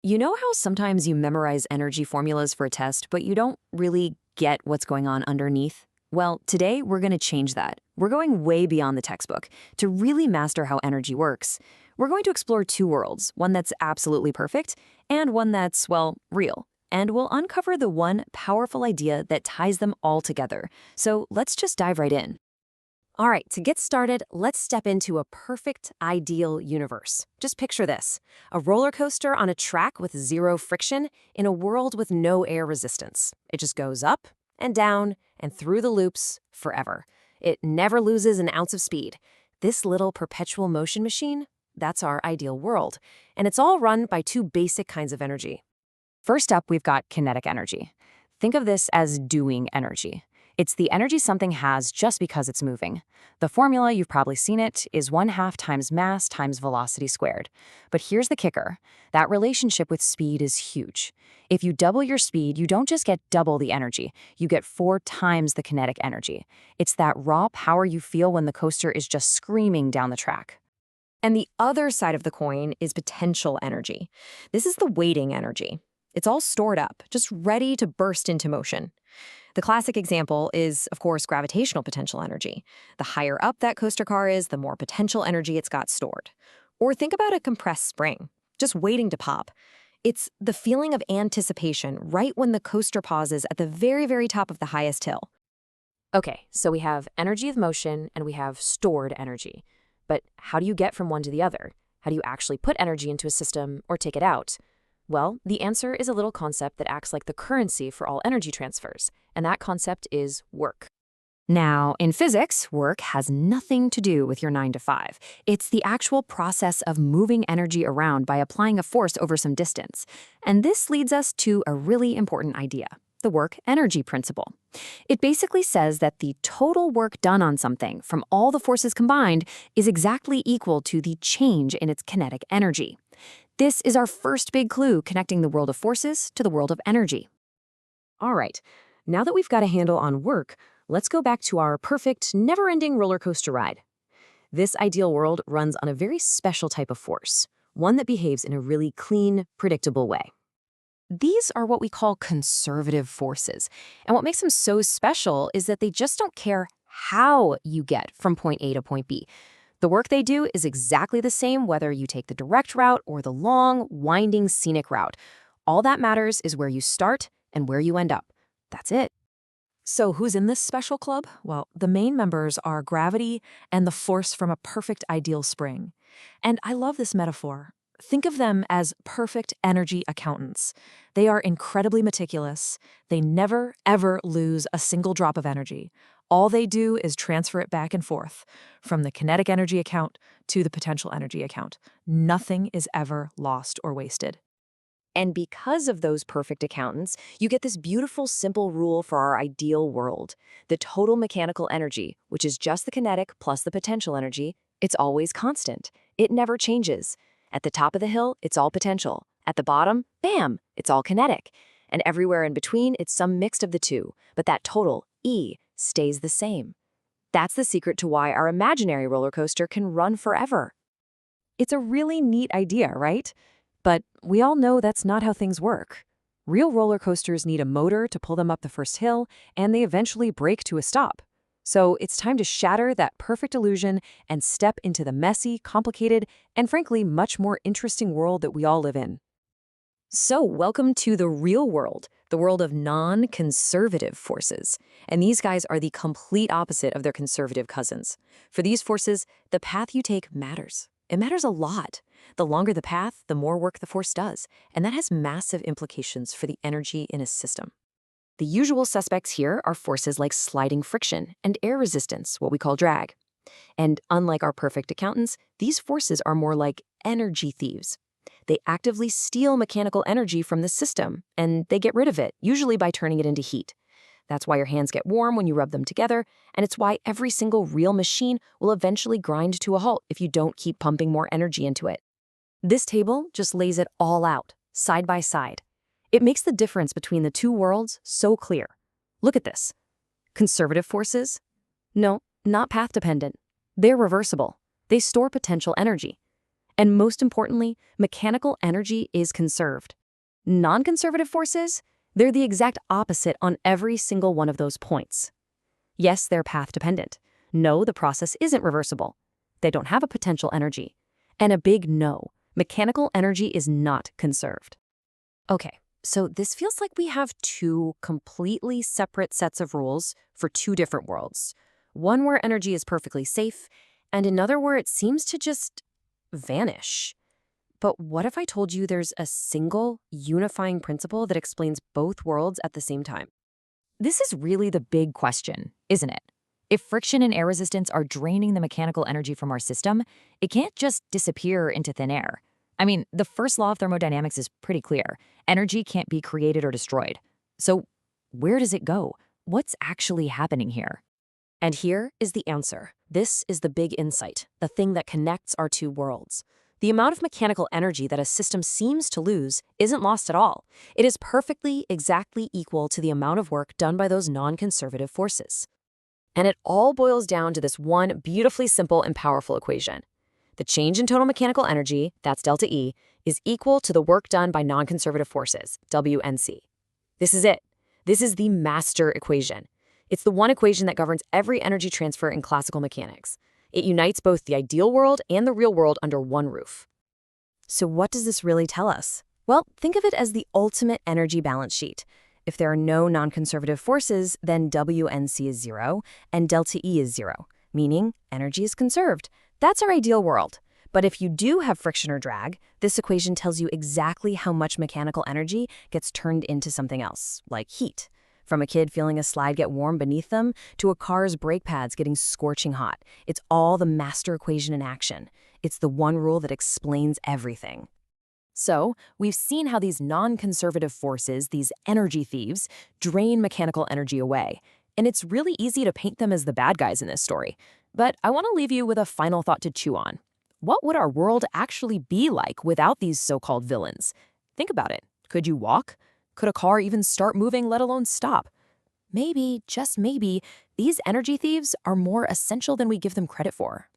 You know how sometimes you memorize energy formulas for a test, but you don't really get what's going on underneath? Well, today we're going to change that. We're going way beyond the textbook to really master how energy works. We're going to explore two worlds, one that's absolutely perfect and one that's, well, real. And we'll uncover the one powerful idea that ties them all together. So let's just dive right in. All right, to get started, let's step into a perfect, ideal universe. Just picture this: a roller coaster on a track with zero friction in a world with no air resistance. It just goes up and down and through the loops forever. It never loses an ounce of speed. This little perpetual motion machine, that's our ideal world. And it's all run by two basic kinds of energy. First up, we've got kinetic energy. Think of this as doing energy. It's the energy something has just because it's moving. The formula, you've probably seen it, is 1/2 times mass times velocity squared. But here's the kicker. That relationship with speed is huge. If you double your speed, you don't just get double the energy. You get 4 times the kinetic energy. It's that raw power you feel when the coaster is just screaming down the track. And the other side of the coin is potential energy. This is the waiting energy. It's all stored up, just ready to burst into motion. The classic example is, of course, gravitational potential energy. The higher up that coaster car is, the more potential energy it's got stored. Or think about a compressed spring, just waiting to pop. It's the feeling of anticipation right when the coaster pauses at the very, very top of the highest hill. Okay, so we have energy of motion and we have stored energy. But how do you get from one to the other? How do you actually put energy into a system or take it out? Well, the answer is a little concept that acts like the currency for all energy transfers, and that concept is work. Now, in physics, work has nothing to do with your 9 to 5. It's the actual process of moving energy around by applying a force over some distance. And this leads us to a really important idea: the work-energy principle. It basically says that the total work done on something from all the forces combined is exactly equal to the change in its kinetic energy. This is our first big clue connecting the world of forces to the world of energy. All right, now that we've got a handle on work, let's go back to our perfect, never-ending roller coaster ride. This ideal world runs on a very special type of force, one that behaves in a really clean, predictable way. These are what we call conservative forces, and what makes them so special is that they just don't care how you get from point A to point B. The work they do is exactly the same whether you take the direct route or the long, winding, scenic route. All that matters is where you start and where you end up. That's it. So who's in this special club? Well, the main members are gravity and the force from a perfect ideal spring. And I love this metaphor. Think of them as perfect energy accountants. They are incredibly meticulous. They never, ever lose a single drop of energy. All they do is transfer it back and forth, from the kinetic energy account to the potential energy account. Nothing is ever lost or wasted. And because of those perfect accountants, you get this beautiful, simple rule for our ideal world. The total mechanical energy, which is just the kinetic plus the potential energy, it's always constant. It never changes. At the top of the hill, it's all potential. At the bottom, bam, it's all kinetic. And everywhere in between, it's some mix of the two. But that total, E, stays the same. That's the secret to why our imaginary roller coaster can run forever. It's a really neat idea, right? But we all know that's not how things work. Real roller coasters need a motor to pull them up the first hill, and they eventually brake to a stop. So it's time to shatter that perfect illusion and step into the messy, complicated, and frankly, much more interesting world that we all live in. So welcome to the real world, the world of non-conservative forces. And these guys are the complete opposite of their conservative cousins. For these forces, the path you take matters. It matters a lot. The longer the path, the more work the force does. And that has massive implications for the energy in a system. The usual suspects here are forces like sliding friction and air resistance, what we call drag. And unlike our perfect accountants, these forces are more like energy thieves. They actively steal mechanical energy from the system, and they get rid of it, usually by turning it into heat. That's why your hands get warm when you rub them together, and it's why every single real machine will eventually grind to a halt if you don't keep pumping more energy into it. This table just lays it all out, side by side. It makes the difference between the two worlds so clear. Look at this. Conservative forces? No, not path-dependent. They're reversible. They store potential energy. And most importantly, mechanical energy is conserved. Non-conservative forces, they're the exact opposite on every single one of those points. Yes, they're path-dependent. No, the process isn't reversible. They don't have a potential energy. And a big no, mechanical energy is not conserved. Okay, so this feels like we have two completely separate sets of rules for two different worlds. One where energy is perfectly safe, and another where it seems to just vanish. But what if I told you there's a single, unifying principle that explains both worlds at the same time? This is really the big question, isn't it? If friction and air resistance are draining the mechanical energy from our system, it can't just disappear into thin air. I mean, the first law of thermodynamics is pretty clear. Energy can't be created or destroyed. So where does it go? What's actually happening here? And here is the answer. This is the big insight, the thing that connects our two worlds. The amount of mechanical energy that a system seems to lose isn't lost at all. It is perfectly, exactly equal to the amount of work done by those non-conservative forces. And it all boils down to this one beautifully simple and powerful equation. The change in total mechanical energy, that's delta E, is equal to the work done by non-conservative forces, WNC. This is it. This is the master equation. It's the one equation that governs every energy transfer in classical mechanics. It unites both the ideal world and the real world under one roof. So what does this really tell us? Well, think of it as the ultimate energy balance sheet. If there are no non-conservative forces, then WNC is zero and delta E is zero, meaning energy is conserved. That's our ideal world. But if you do have friction or drag, this equation tells you exactly how much mechanical energy gets turned into something else, like heat. From a kid feeling a slide get warm beneath them to a car's brake pads getting scorching hot. It's all the master equation in action. It's the one rule that explains everything. So, we've seen how these non-conservative forces, these energy thieves, drain mechanical energy away. And it's really easy to paint them as the bad guys in this story. But I want to leave you with a final thought to chew on. What would our world actually be like without these so-called villains? Think about it. Could you walk? Could a car even start moving, let alone stop? Maybe, just maybe, these energy thieves are more essential than we give them credit for.